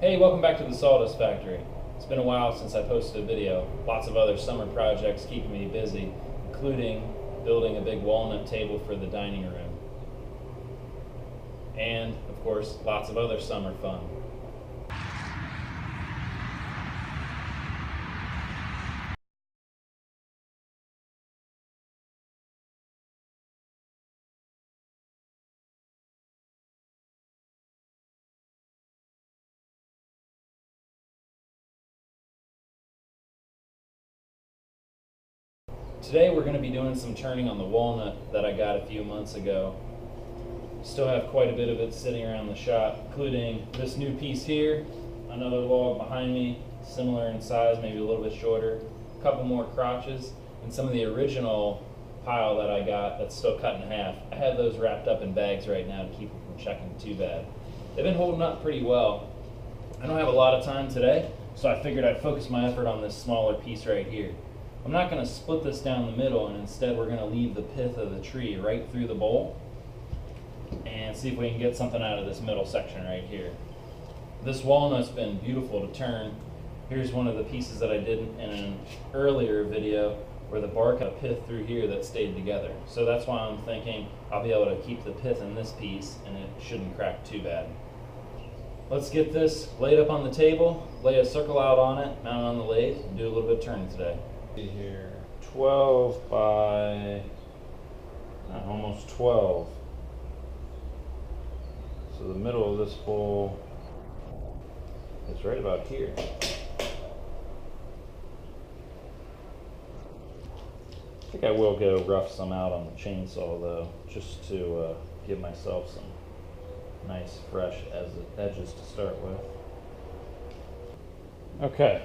Hey, welcome back to the Sawdust Factory. It's been a while since I posted a video. Lots of other summer projects keeping me busy, including building a big walnut table for the dining room. And, of course, lots of other summer fun. Today we're going to be doing some turning on the walnut that I got a few months ago. Still have quite a bit of it sitting around the shop, including this new piece here, another log behind me, similar in size, maybe a little bit shorter, a couple more crotches, and some of the original pile that I got that's still cut in half. I have those wrapped up in bags right now to keep them from checking too bad. They've been holding up pretty well. I don't have a lot of time today, so I figured I'd focus my effort on this smaller piece right here. I'm not going to split this down the middle, and instead we're going to leave the pith of the tree right through the bowl and see if we can get something out of this middle section right here. This walnut's been beautiful to turn. Here's one of the pieces that I did in an earlier video where the bark had a pith through here that stayed together. So that's why I'm thinking I'll be able to keep the pith in this piece and it shouldn't crack too bad. Let's get this laid up on the table, lay a circle out on it, mount it on the lathe, and do a little bit of turning today. Here, 12 by almost 12. So the middle of this bowl is right about here. I think I will go rough some out on the chainsaw though, just to give myself some nice fresh edges to start with. Okay.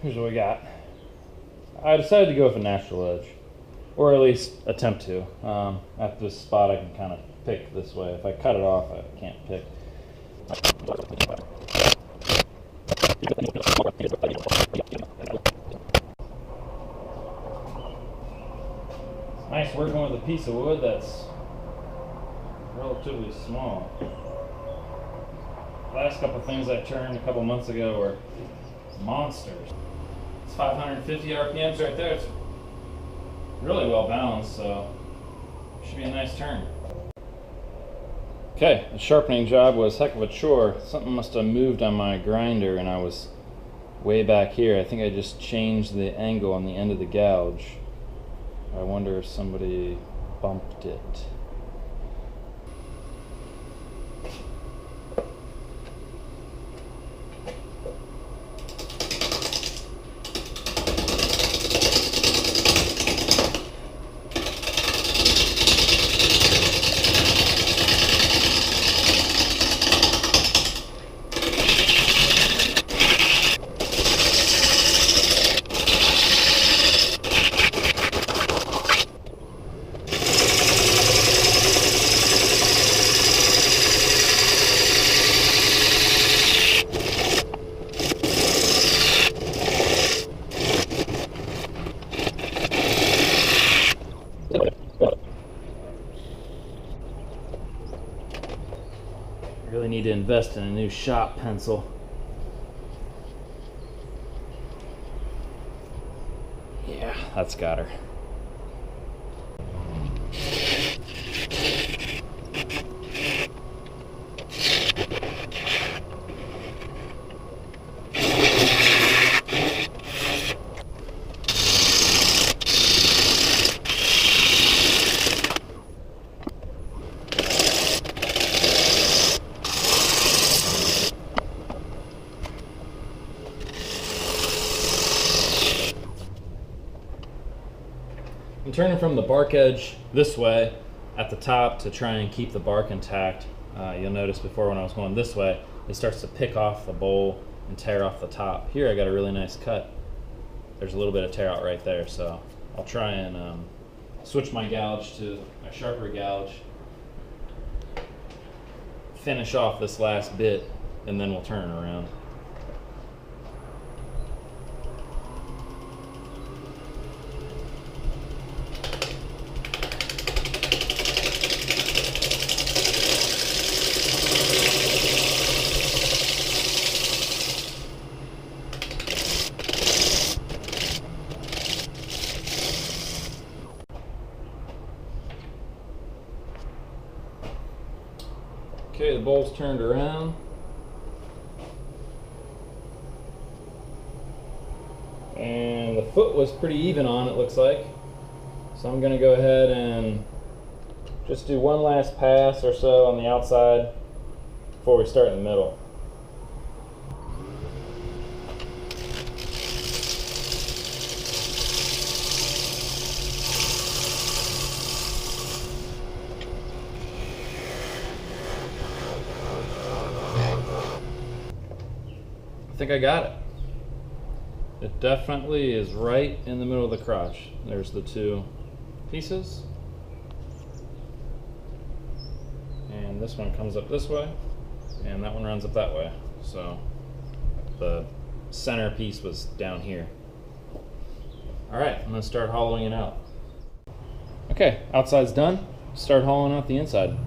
Here's what we got. I decided to go with a natural edge, or at least attempt to. At this spot I can kind of pick this way. If I cut it off, I can't pick. It's nice working with a piece of wood that's relatively small. The last couple things I turned a couple months ago were monsters. 550 RPMs right there. It's really well balanced, so should be a nice turn. Okay, the sharpening job was a heck of a chore. Something must have moved on my grinder and I was way back here. I think I just changed the angle on the end of the gouge. I wonder if somebody bumped it. Really need to invest in a new shop pencil. Yeah, that's got her. I'm turning from the bark edge this way at the top to try and keep the bark intact. You'll notice before when I was going this way, it starts to pick off the bowl and tear off the top. Here I got a really nice cut. There's a little bit of tear out right there, so I'll try and switch my gouge to a sharper gouge, finish off this last bit, and then we'll turn it around. Okay, the bowl's turned around. And the foot was pretty even on, it looks like. So I'm gonna go ahead and just do one last pass or so on the outside before we start in the middle. I think I got it. It definitely is right in the middle of the crotch. There's the two pieces. And this one comes up this way, and that one runs up that way. So the center piece was down here. All right, I'm gonna start hollowing it out. Okay, outside's done. Start hollowing out the inside.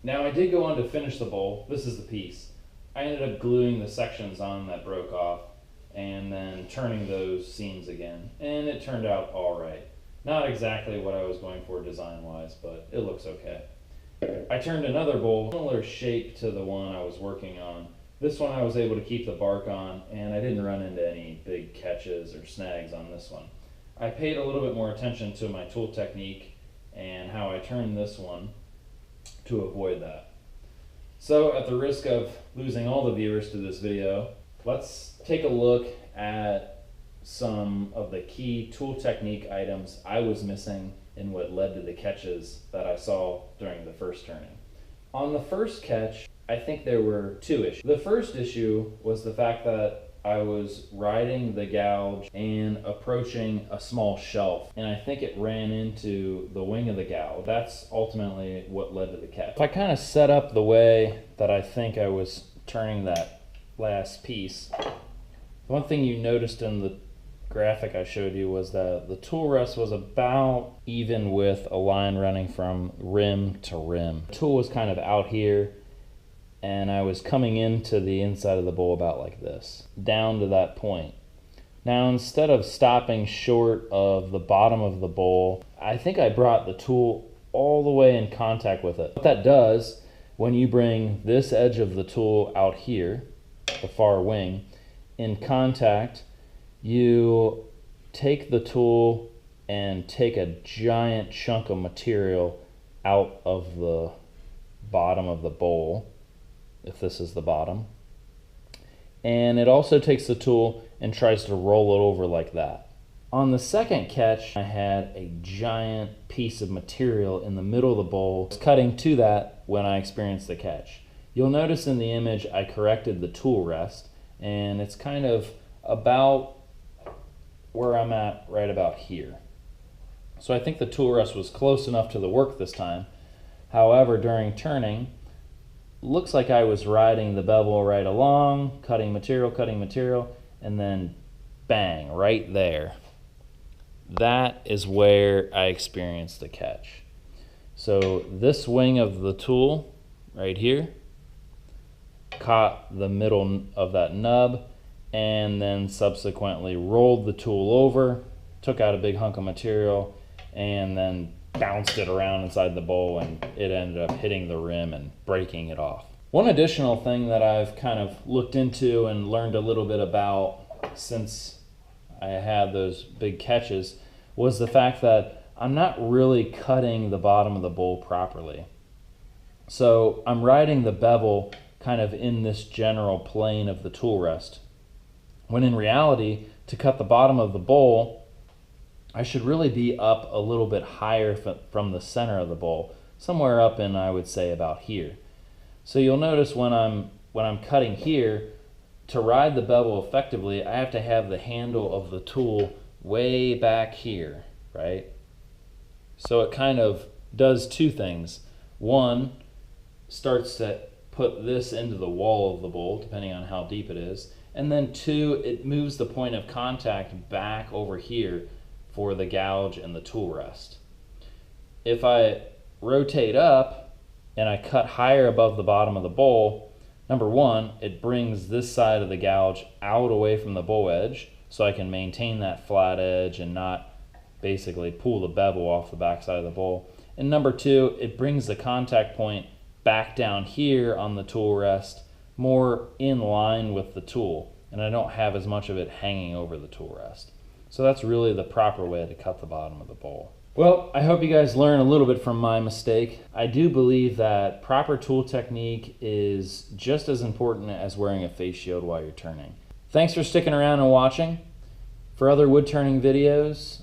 Now I did go on to finish the bowl. This is the piece. I ended up gluing the sections on that broke off and then turning those seams again. And it turned out all right. Not exactly what I was going for design-wise, but it looks okay. I turned another bowl, similar shape to the one I was working on. This one I was able to keep the bark on, and I didn't run into any big catches or snags on this one. I paid a little bit more attention to my tool technique and how I turned this one to avoid that. So at the risk of losing all the viewers to this video, let's take a look at some of the key tool technique items I was missing in what led to the catches that I saw during the first turning. On the first catch, I think there were two issues. The first issue was the fact that I was riding the gouge and approaching a small shelf, and I think it ran into the wing of the gouge. That's ultimately what led to the catch. If I kind of set up the way that I think I was turning that last piece, one thing you noticed in the graphic I showed you was that the tool rest was about even with a line running from rim to rim. The tool was kind of out here, and I was coming into the inside of the bowl about like this, down to that point. Now, instead of stopping short of the bottom of the bowl, I think I brought the tool all the way in contact with it. What that does, when you bring this edge of the tool out here, the far wing, in contact, you take the tool and take a giant chunk of material out of the bottom of the bowl, if this is the bottom. And it also takes the tool and tries to roll it over like that. On the second catch, I had a giant piece of material in the middle of the bowl. I was cutting to that when I experienced the catch. You'll notice in the image I corrected the tool rest, and it's kind of about where I'm at right about here. So I think the tool rest was close enough to the work this time. However, during turning, looks like I was riding the bevel right along, cutting material, and then bang, right there. That is where I experienced the catch. So this wing of the tool right here caught the middle of that nub, and then subsequently rolled the tool over, took out a big hunk of material, and then bounced it around inside the bowl, and it ended up hitting the rim and breaking it off. One additional thing that I've kind of looked into and learned a little bit about since I had those big catches was the fact that I'm not really cutting the bottom of the bowl properly. So I'm riding the bevel kind of in this general plane of the tool rest, when in reality, to cut the bottom of the bowl, I should really be up a little bit higher from the center of the bowl, somewhere up in, I would say, about here. So you'll notice when I'm cutting here, to ride the bevel effectively, I have to have the handle of the tool way back here, right? So it kind of does two things. One, starts to put this into the wall of the bowl, depending on how deep it is. And then two, it moves the point of contact back over here for the gouge and the tool rest. If I rotate up and I cut higher above the bottom of the bowl, number one, it brings this side of the gouge out away from the bowl edge, so I can maintain that flat edge and not basically pull the bevel off the back side of the bowl. And number two, it brings the contact point back down here on the tool rest, more in line with the tool, and I don't have as much of it hanging over the tool rest. So that's really the proper way to cut the bottom of the bowl. Well, I hope you guys learn a little bit from my mistake. I do believe that proper tool technique is just as important as wearing a face shield while you're turning. Thanks for sticking around and watching. For other wood turning videos,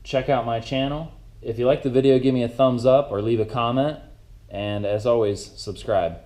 check out my channel. If you like the video, give me a thumbs up or leave a comment. And as always, subscribe.